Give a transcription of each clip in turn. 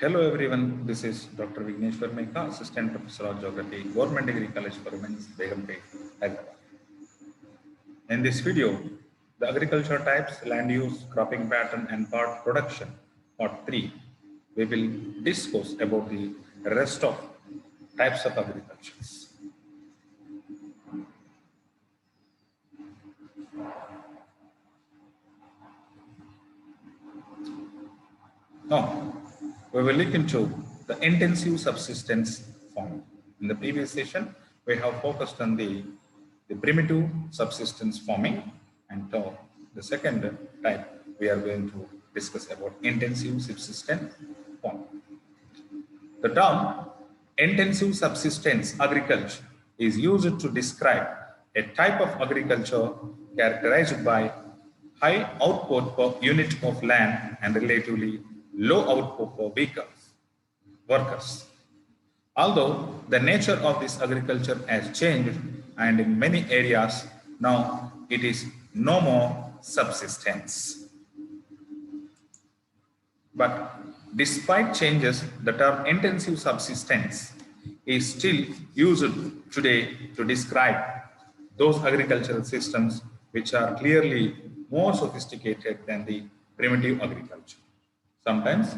Hello everyone, this is Dr. Vigneshwar Meka, Assistant Professor of Geography, Government Degree College for Women's, Begumpet, Hyderabad. In this video, the agriculture types, land use, cropping pattern and production, part 3, we will discuss about the rest of types of agriculture. Now, we will look into the intensive subsistence farming. In the previous session, we have focused on the primitive subsistence farming, and now the second type we are going to discuss about intensive subsistence farming. The term intensive subsistence agriculture is used to describe a type of agriculture characterized by high output per unit of land and relatively low output per workers. Although the nature of this agriculture has changed, and in many areas now it is no more subsistence. But despite changes, the term intensive subsistence is still used today to describe those agricultural systems which are clearly more sophisticated than the primitive agriculture. Sometimes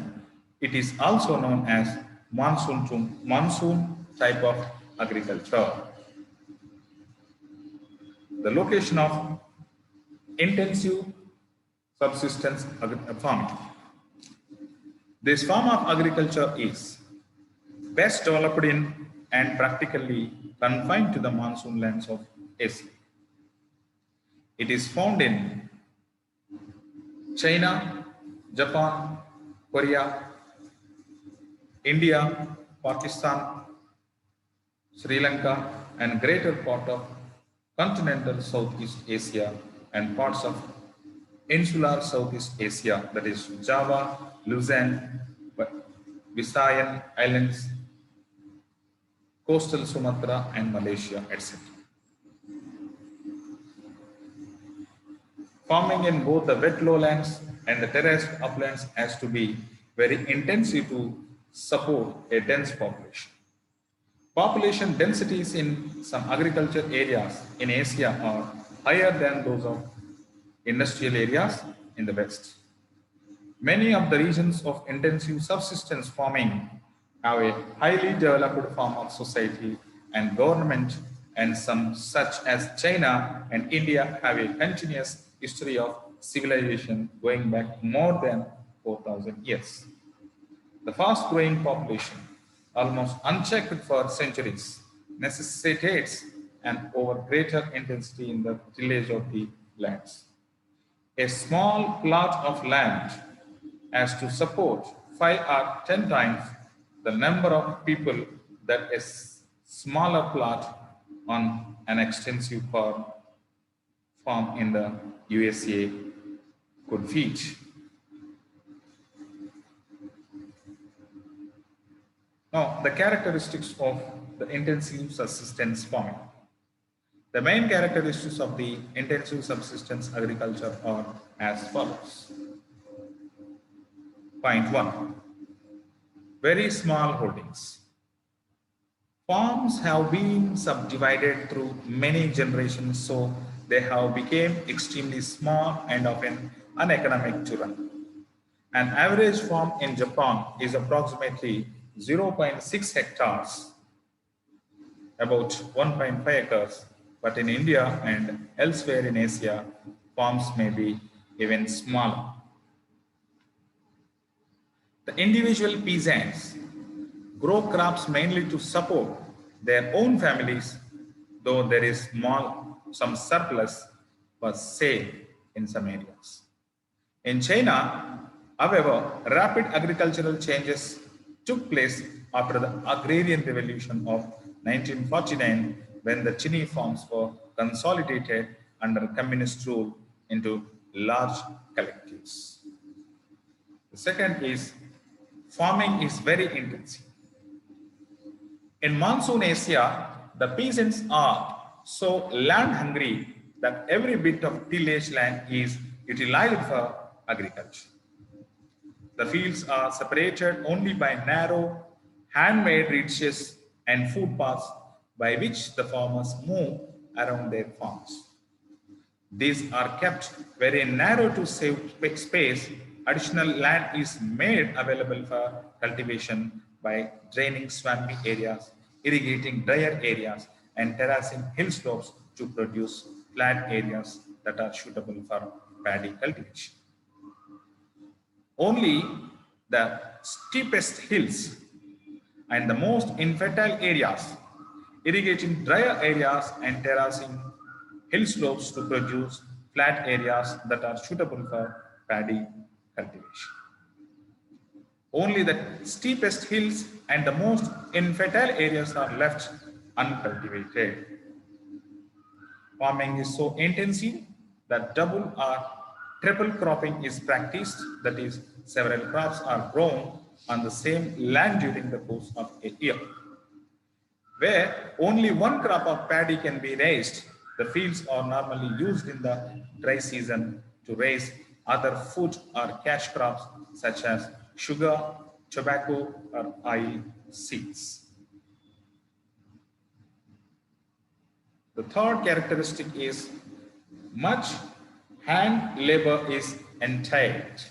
it is also known as monsoon type of agriculture. The location of intensive subsistence farming. This form of agriculture is best developed in and practically confined to the monsoon lands of Asia. It is found in China, Japan, Korea, India, Pakistan, Sri Lanka, and greater part of continental Southeast Asia and parts of insular Southeast Asia, that is Java, Luzon, Visayan Islands, coastal Sumatra and Malaysia, etc. Farming in both the wet lowlands and the terraced uplands has to be very intensive to support a dense population. Population densities in some agriculture areas in Asia are higher than those of industrial areas in the West. Many of the regions of intensive subsistence farming have a highly developed form of society and government, and some such as China and India have a continuous history of civilization going back more than 4,000 years. The fast-growing population, almost unchecked for centuries, necessitates an over greater intensity in the tillage of the lands. A small plot of land has to support 5 or 10 times the number of people that a smaller plot on an extensive farm in the USA could feed. Now, the characteristics of the intensive subsistence farming. The main characteristics of the intensive subsistence agriculture are as follows. Point 1. Very small holdings. Farms have been subdivided through many generations, so they have become extremely small and often uneconomic to run. An average farm in Japan is approximately 0.6 hectares, about 1.5 acres, but in India and elsewhere in Asia, farms may be even smaller. The individual peasants grow crops mainly to support their own families, though there is some surplus for sale in some areas. In China, however, rapid agricultural changes took place after the agrarian revolution of 1949, when the Chinese farms were consolidated under communist rule into large collectives. The second is farming is very intensive. In monsoon Asia, the peasants are so land hungry that every bit of tillage land is utilized for agriculture. The fields are separated only by narrow, handmade ridges and footpaths by which the farmers move around their farms. These are kept very narrow to save space. Additional land is made available for cultivation by draining swampy areas, irrigating drier areas, and terracing hill slopes to produce flat areas that are suitable for paddy cultivation. Only the steepest hills and the most infertile areas, irrigating drier areas and terracing hill slopes to produce flat areas that are suitable for paddy cultivation. Only the steepest hills and the most infertile areas are left uncultivated. Farming is so intensive that double or triple cropping is practiced, that is, several crops are grown on the same land during the course of a year. Where only one crop of paddy can be raised, the fields are normally used in the dry season to raise other food or cash crops such as sugar, tobacco, or oil seeds. The third characteristic is much hand labor is entailed.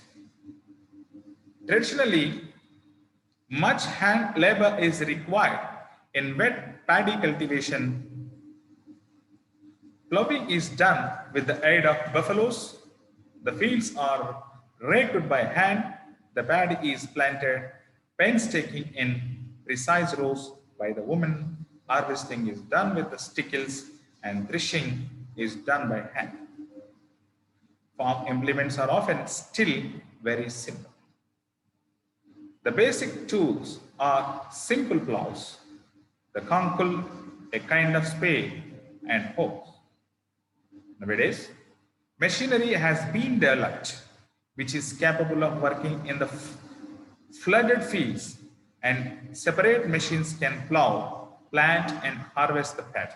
Traditionally, much hand labor is required in wet paddy cultivation. Ploughing is done with the aid of buffaloes. The fields are raked by hand. The paddy is planted painstaking in precise rows by the woman. Harvesting is done with the sickles and threshing is done by hand. Farm implements are often still very simple. The basic tools are simple plows, the conkle, a kind of spade, and hoes. Nowadays, machinery has been developed which is capable of working in the flooded fields, and separate machines can plow, plant, and harvest the paddy.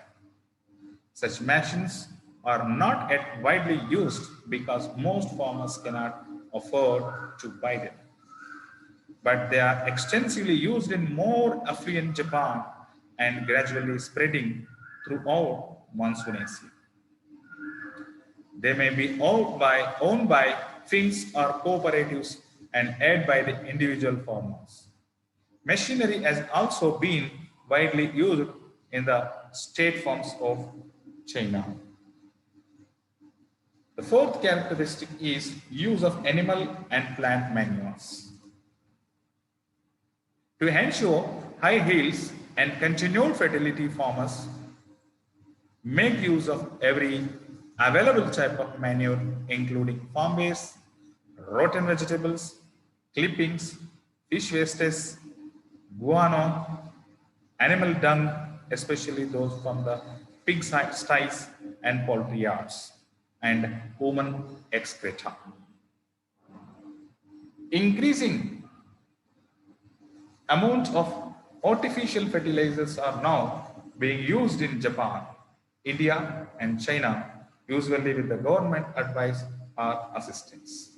Such machines are not yet widely used because most farmers cannot afford to buy them. But they are extensively used in more affluent Japan and gradually spreading throughout monsoon Asia. They may be owned by fields or cooperatives and owned by the individual farmers. Machinery has also been widely used in the state farms of China. The fourth characteristic is use of animal and plant manures. To ensure high yields and continued fertility, farmers make use of every available type of manure, including farm waste, rotten vegetables, clippings, fish wastes, guano, animal dung, especially those from the pig sties and poultry yards, and human excreta. Increasing amount of artificial fertilizers are now being used in Japan, India, and China, usually with the government advice or assistance.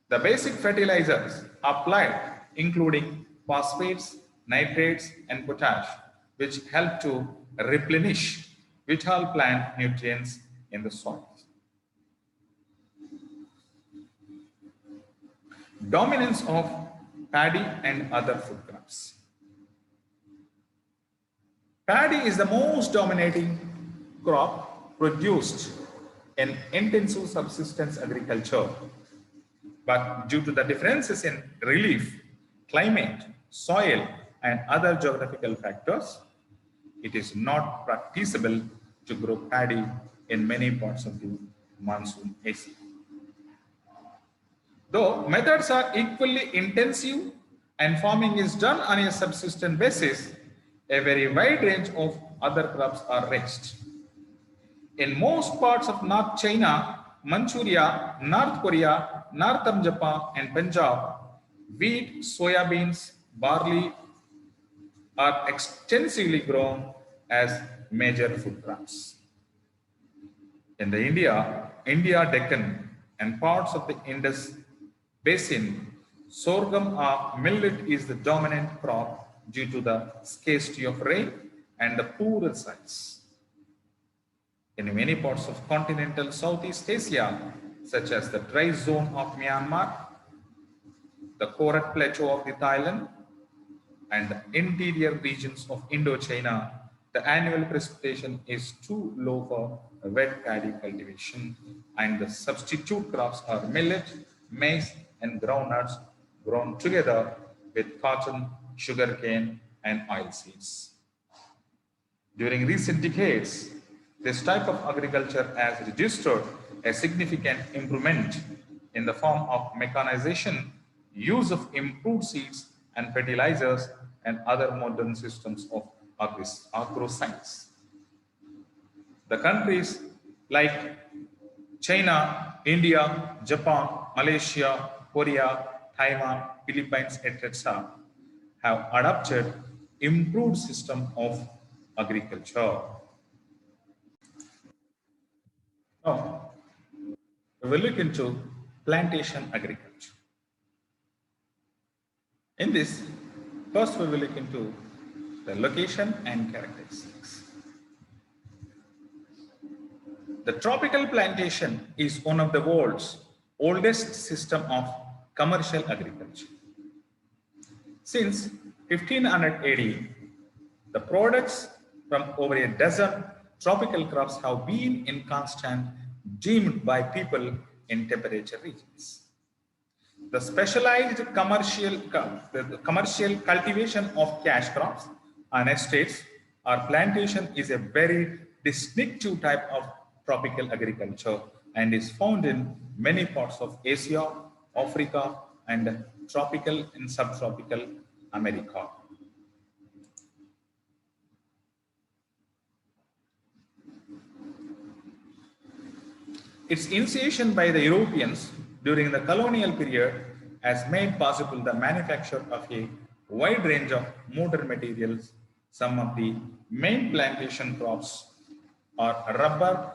The basic fertilizers applied, including phosphates, nitrates, and potash, which help to replenish vital plant nutrients in the soil. Dominance of paddy and other food crops. Paddy is the most dominating crop produced in intensive subsistence agriculture, but due to the differences in relief, climate, soil, and other geographical factors, it is not practicable to grow paddy in many parts of the monsoon Asia. Though methods are equally intensive and farming is done on a subsistence basis, a very wide range of other crops are raised. In most parts of North China, Manchuria, North Korea, Northern Japan, and Punjab, wheat, soybeans, barley are extensively grown as major food crops. In the India, Deccan, and parts of the Indus Basin, Sorghum or millet is the dominant crop due to the scarcity of rain and the poorer size. In many parts of continental Southeast Asia, such as the dry zone of Myanmar, the Korat Plateau of the Thailand, and the interior regions of Indochina, the annual precipitation is too low for wet paddy cultivation, and the substitute crops are millet, maize, and groundnuts grown together with cotton, sugarcane, and oilseeds. During recent decades, this type of agriculture has registered a significant improvement in the form of mechanization, use of improved seeds and fertilizers, and other modern systems of agroscience. The countries like China, India, Japan, Malaysia, Korea, Taiwan, Philippines, etc. have adopted improved system of agriculture. Now, we will look into plantation agriculture. In this, first we will look into the location and characteristics. The tropical plantation is one of the world's oldest system of commercial agriculture. Since 1500 AD, the products from over a dozen tropical crops have been in constant demand by people in temperature regions. The specialized commercial cultivation of cash crops on estates or plantation is a very distinctive type of tropical agriculture and is found in many parts of Asia, Africa, and tropical and subtropical America. Its initiation by the Europeans during the colonial period has made possible the manufacture of a wide range of modern materials. Some of the main plantation crops are rubber,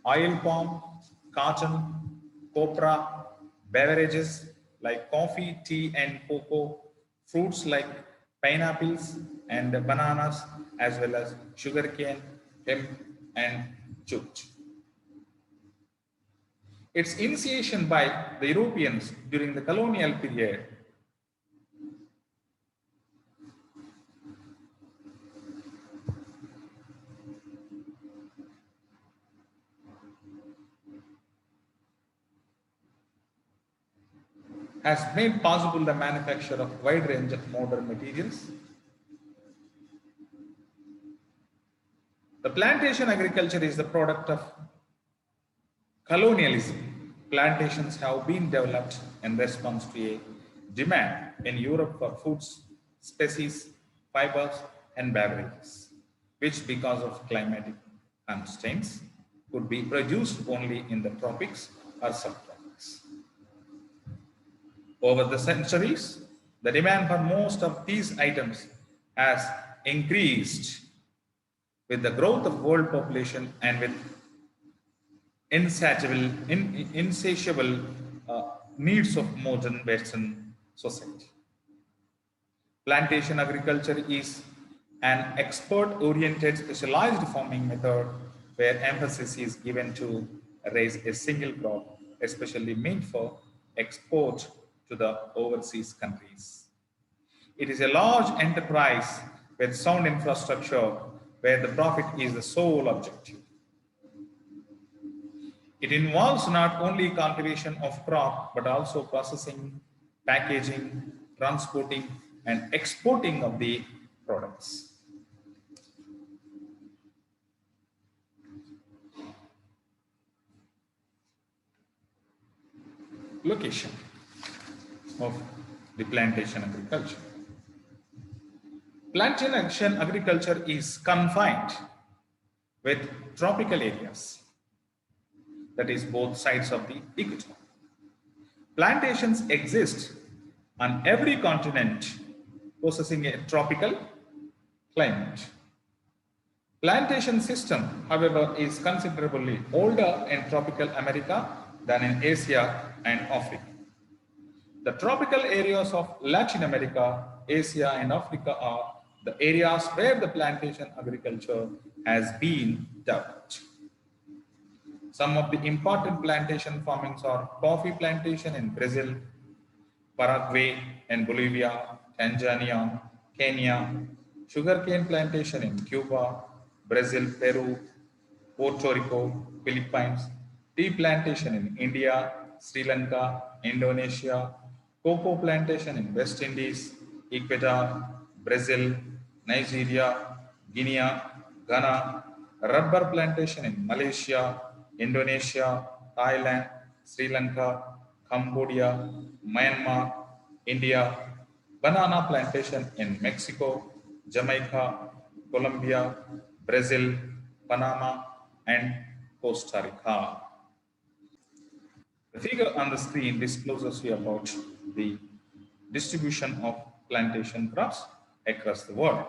oil palm, cotton, copra, beverages like coffee, tea, and cocoa, fruits like pineapples and bananas, as well as sugarcane, hemp, and jute. Its initiation by the Europeans during the colonial period has made possible the manufacture of wide range of modern materials. The plantation agriculture is the product of colonialism. Plantations have been developed in response to a demand in Europe for foods, species, fibers, and beverages, which because of climatic constraints could be produced only in the tropics or subtropics. Over the centuries, the demand for most of these items has increased with the growth of world population and with insatiable needs of modern Western society. Plantation agriculture is an export-oriented specialized farming method where emphasis is given to raise a single crop, especially meant for export to the overseas countries. It is a large enterprise with sound infrastructure where the profit is the sole objective. It involves not only cultivation of crop, but also processing, packaging, transporting, and exporting of the products. Location of the plantation agriculture. Plantation agriculture is confined with tropical areas, that is both sides of the equator. Plantations exist on every continent possessing a tropical climate. Plantation system, however, is considerably older in tropical America than in Asia and Africa. The tropical areas of Latin America, Asia, and Africa are the areas where the plantation agriculture has been developed. Some of the important plantation farmings are coffee plantation in Brazil, Paraguay and Bolivia, Tanzania, Kenya, sugarcane plantation in Cuba, Brazil, Peru, Puerto Rico, Philippines, tea plantation in India, Sri Lanka, Indonesia, cocoa plantation in West Indies, Ecuador, Brazil, Nigeria, Guinea, Ghana, rubber plantation in Malaysia, Indonesia, Thailand, Sri Lanka, Cambodia, Myanmar, India, banana plantation in Mexico, Jamaica, Colombia, Brazil, Panama, and Costa Rica. The figure on the screen discloses you about the distribution of plantation crops across the world.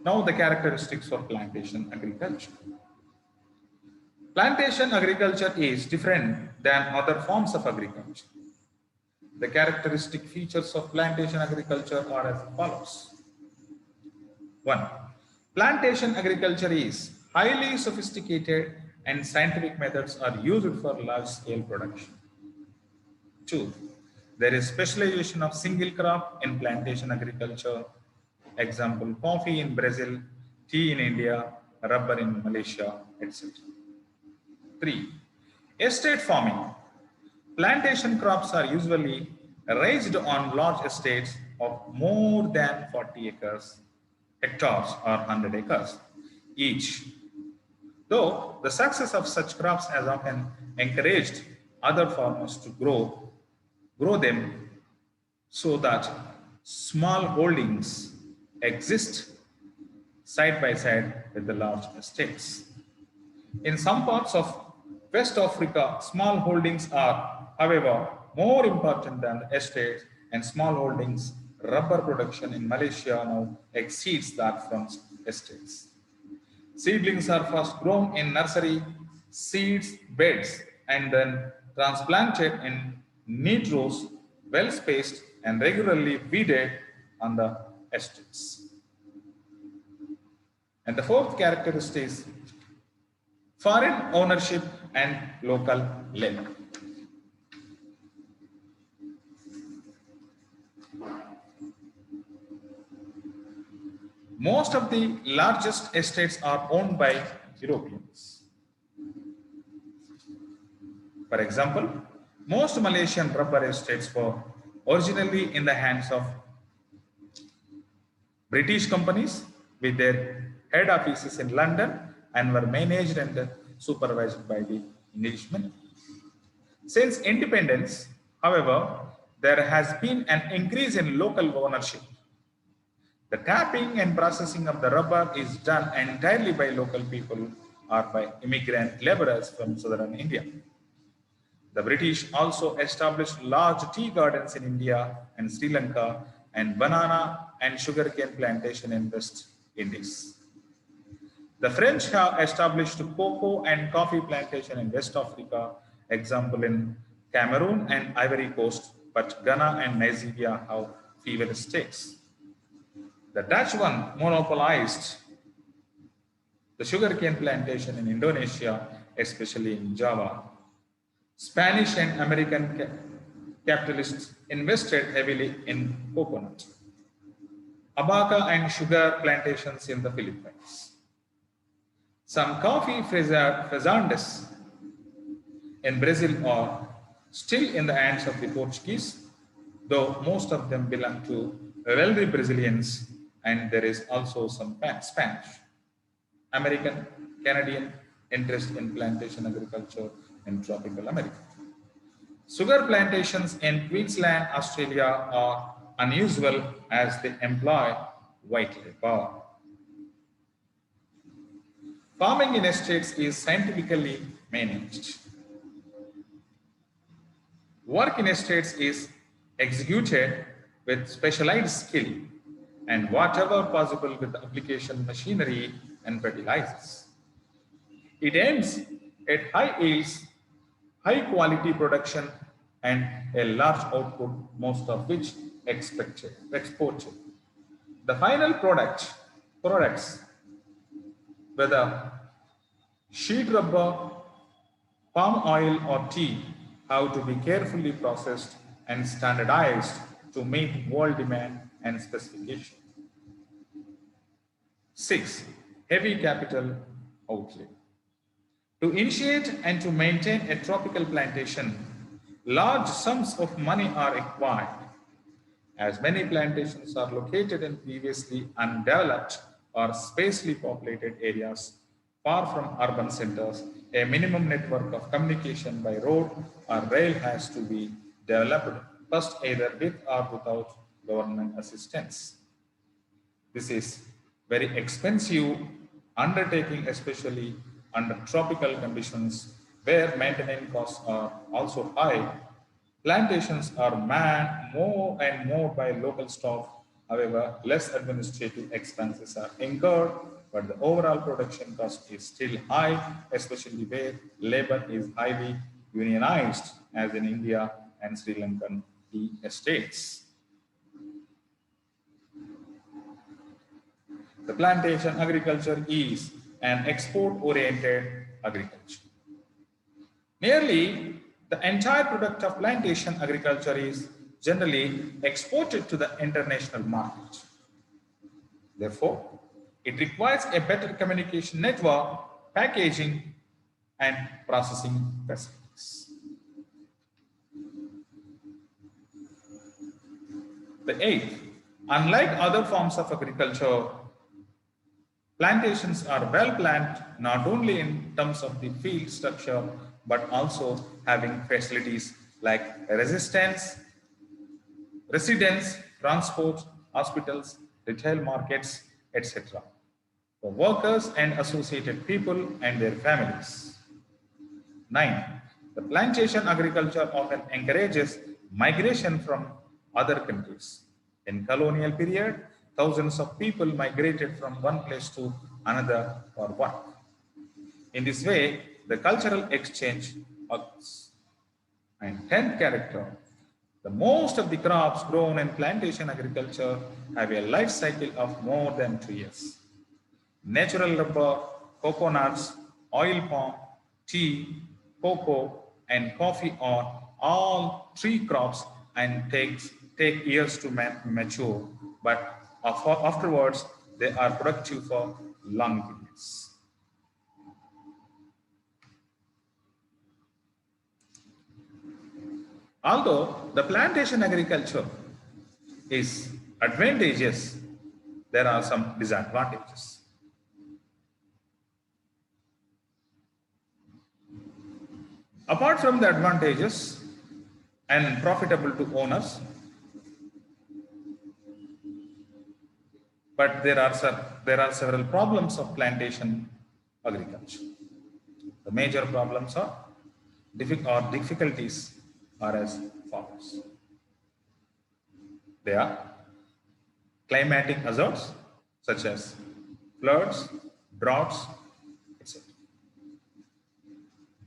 Now the characteristics of plantation agriculture. Plantation agriculture is different than other forms of agriculture. The characteristic features of plantation agriculture are as follows. 1. Plantation agriculture is highly sophisticated and scientific methods are used for large-scale production. 2. There is specialization of single crop in plantation agriculture. Example, coffee in Brazil, tea in India, rubber in Malaysia, etc. 3. Estate farming. Plantation crops are usually raised on large estates of more than 40 acres, hectares or 100 acres each. Though the success of such crops has often encouraged other farmers to grow them so that small holdings exist side by side with the large estates. In some parts of West Africa, small holdings are, however, more important than the estates, and small holdings rubber production in Malaysia now exceeds that from estates. Seedlings are first grown in nursery seeds beds and then transplanted in neat rows, well spaced and regularly weeded on the estates. And the fourth characteristic is foreign ownership and local labor. Most of the largest estates are owned by Europeans. For example, most Malaysian rubber estates were originally in the hands of British companies with their head offices in London and were managed and supervised by the Englishmen. Since independence, however, there has been an increase in local ownership. The tapping and processing of the rubber is done entirely by local people or by immigrant laborers from southern India. The British also established large tea gardens in India and Sri Lanka and banana and sugarcane plantation in West Indies. The French have established cocoa and coffee plantation in West Africa, example in Cameroon and Ivory Coast, but Ghana and Nigeria have fewer estates. The Dutch one monopolized the sugarcane plantation in Indonesia, especially in Java. Spanish and American capitalists invested heavily in coconut, abaca and sugar plantations in the Philippines. Some coffee fazandes in Brazil are still in the hands of the Portuguese, though most of them belong to wealthy Brazilians, and there is also some Spanish, American, Canadian interest in plantation agriculture in tropical America. Sugar plantations in Queensland, Australia are unusual as they employ white labor. Farming in estates is scientifically managed. Work in estates is executed with specialized skill and whatever possible with application machinery and fertilizers. It aims at high yields, high quality production, and a large output, most of which exported. The final products, whether sheet rubber, palm oil, or tea, have to be carefully processed and standardized to meet world demand and specification. 6. Heavy capital outlay. To initiate and to maintain a tropical plantation, large sums of money are required. As many plantations are located in previously undeveloped or sparsely populated areas far from urban centers, a minimum network of communication by road or rail has to be developed, first either with or without government assistance. This is very expensive undertaking, especially under tropical conditions where maintenance costs are also high. Plantations are manned more and more by local staff. However, less administrative expenses are incurred, but the overall production cost is still high, especially where labor is highly unionized, as in India and Sri Lankan tea estates. The plantation agriculture is an export-oriented agriculture. Nearly the entire product of plantation agriculture is generally exported to the international market. Therefore, it requires a better communication network, packaging, and processing facilities. The eighth, unlike other forms of agriculture, plantations are well planned not only in terms of the field structure but also having facilities like residence, transport, hospitals, retail markets, etc. for workers and associated people and their families. 9. The plantation agriculture often encourages migration from other countries. In colonial period, thousands of people migrated from one place to another for work. In this way, the cultural exchange occurs. And 10th character, the most of the crops grown in plantation agriculture have a life cycle of more than 2 years. Natural rubber, coconuts, oil palm, tea, cocoa, and coffee are all tree crops and take years to mature, but afterwards they are productive for long periods. Although the plantation agriculture is advantageous, there are some disadvantages. Apart from the advantages and profitable to owners, but there are several problems of plantation agriculture. The major problems are difficulties are as follows. They are climatic hazards such as floods, droughts, etc.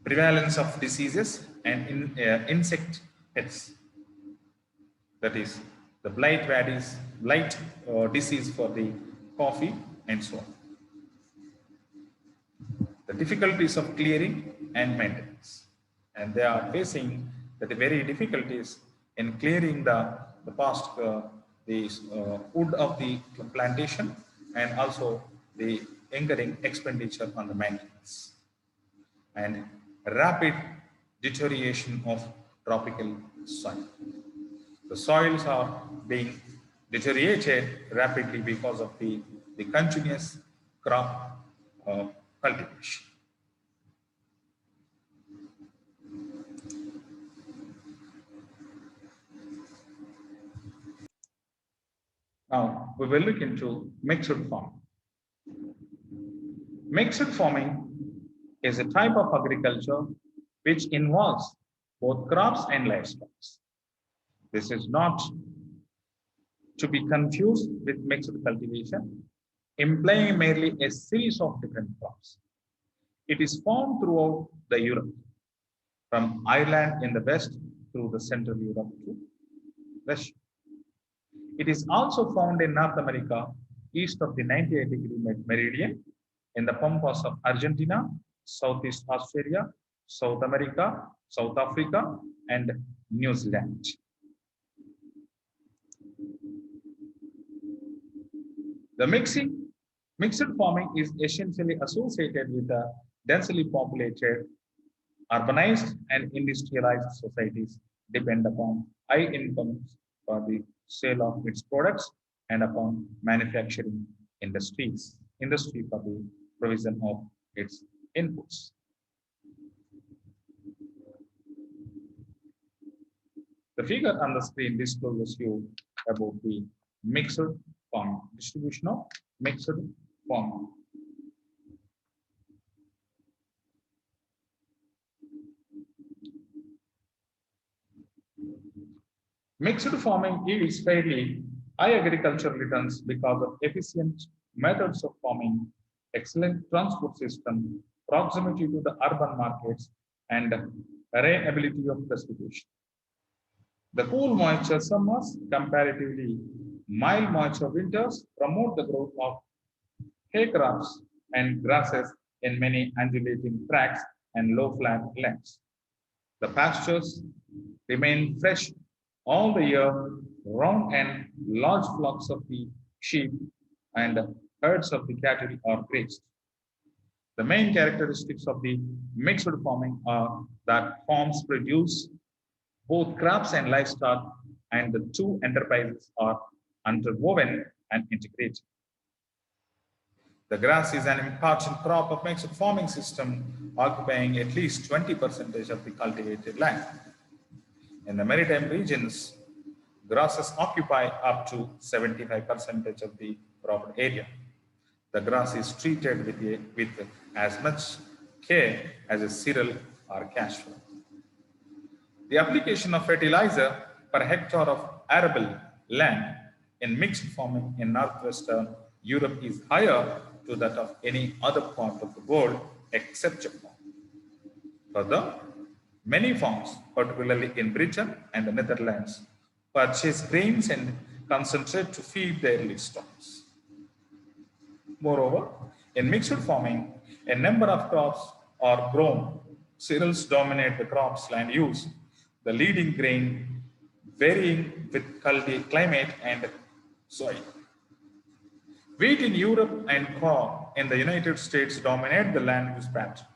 Prevalence of diseases and insect pests, that is the blight disease for the coffee and so on. The difficulties of clearing and maintenance, and they are facing the very difficulties in clearing the wood of the plantation and also the incurring expenditure on the maintenance and rapid deterioration of tropical soil. The soils are being deteriorated rapidly because of the continuous crop cultivation. Now, we will look into mixed farming. Mixed farming is a type of agriculture which involves both crops and livestock. This is not to be confused with mixed cultivation, implying merely a series of different crops. It is found throughout the Europe, from Ireland in the west through the Central Europe to Russia. It is also found in North America, east of the 98-degree meridian, in the pampas of Argentina, Southeast Australia, South America, South Africa, and New Zealand. The mixed farming is essentially associated with the densely populated, urbanized, and industrialized societies depend upon high incomes for the sale of its products and upon manufacturing industry for the provision of its inputs. The figure on the screen discloses you about the mixed farming, distribution of mixed farming. Mixed farming yields fairly high agricultural returns because of efficient methods of farming, excellent transport system, proximity to the urban markets, and variability of precipitation. The cool moisture summers, comparatively mild moisture winters promote the growth of hay crops and grasses in many undulating tracts and low flat lands. The pastures remain fresh all the year round, and large flocks of the sheep and herds of the cattle are grazed. The main characteristics of the mixed farming are that farms produce both crops and livestock, and the two enterprises are interwoven and integrated. The grass is an important crop of mixed farming system, occupying at least 20% of the cultivated land. In the maritime regions, grasses occupy up to 75% of the crop area. The grass is treated with as much care as a cereal or cash flow. The application of fertilizer per hectare of arable land in mixed farming in northwestern Europe is higher to that of any other part of the world except Japan. Further, many farms, particularly in Britain and the Netherlands, purchase grains and concentrate to feed their livestock. Moreover, in mixed farming, a number of crops are grown. Cereals dominate the crop's land use, the leading grain varying with climate and soil. Wheat in Europe and corn in the United States dominate the land use pattern.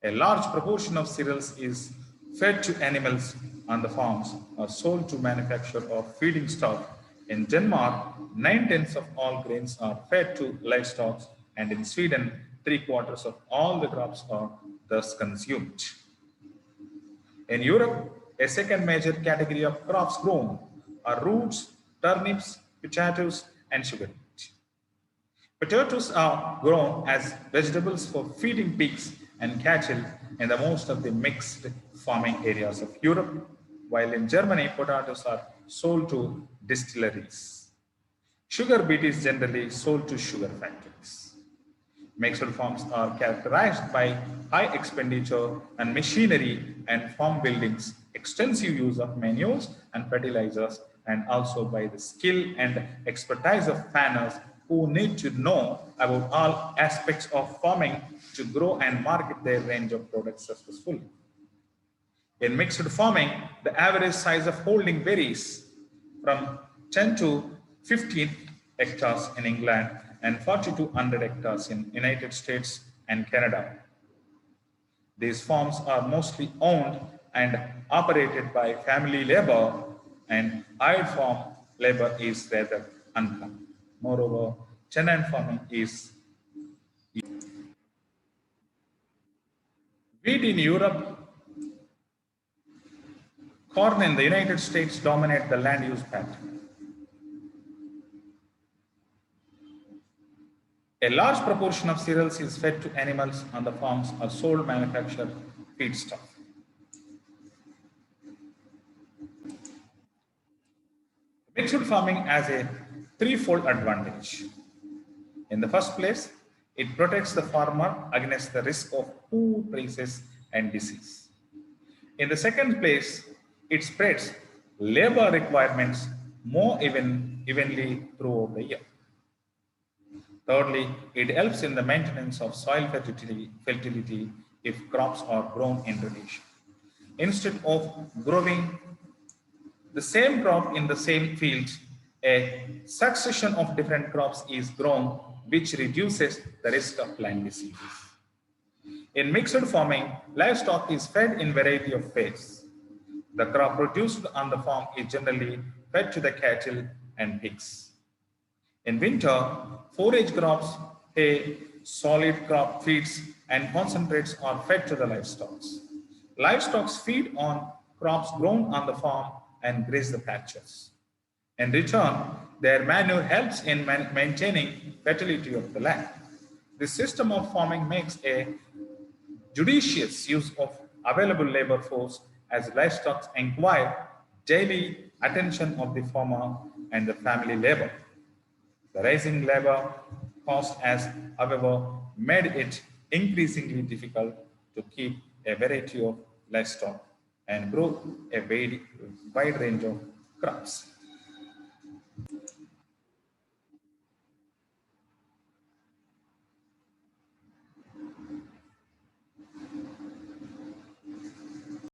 A large proportion of cereals is fed to animals on the farms or sold to manufacture or feeding stock. In Denmark, 9/10 of all grains are fed to livestock, and in Sweden, 3/4 of all the crops are thus consumed. In Europe, a second major category of crops grown are roots, turnips, potatoes, and sugar. Potatoes are grown as vegetables for feeding pigs and cattle in the most of the mixed farming areas of Europe, while in Germany, potatoes are sold to distilleries. Sugar beet is generally sold to sugar factories. Mixed farms are characterized by high expenditure on machinery and farm buildings, extensive use of manures and fertilizers, and also by the skill and expertise of farmers who need to know about all aspects of farming to grow and market their range of products successfully. In mixed farming, the average size of holding varies from 10 to 15 hectares in England and 40 to 100 hectares in United States and Canada. These farms are mostly owned and operated by family labor, and hired farm labor is rather uncommon. Moreover, tenant farming is wheat in Europe, corn in the United States dominate the land use pattern. A large proportion of cereals is fed to animals on the farms or sold manufactured feedstuff. Mixed farming has a threefold advantage. In the first place, It protects the farmer against the risk of poor prices and disease. In the second place, it spreads labor requirements more evenly throughout the year. Thirdly, it helps in the maintenance of soil fertility if crops are grown in rotation. Instead of growing the same crop in the same field, a succession of different crops is grown, which reduces the risk of plant diseases. In mixed farming, livestock is fed in variety of ways. The crop produced on the farm is generally fed to the cattle and pigs. In winter, forage crops, hay, solid crop feeds, and concentrates are fed to the livestock. Livestock feed on crops grown on the farm and graze the pastures. In return, their manure helps in maintaining fertility of the land. This system of farming makes a judicious use of available labor force as livestock require daily attention of the farmer and the family labor. The rising labor cost has, however, made it increasingly difficult to keep a variety of livestock and grow a wide range of crops.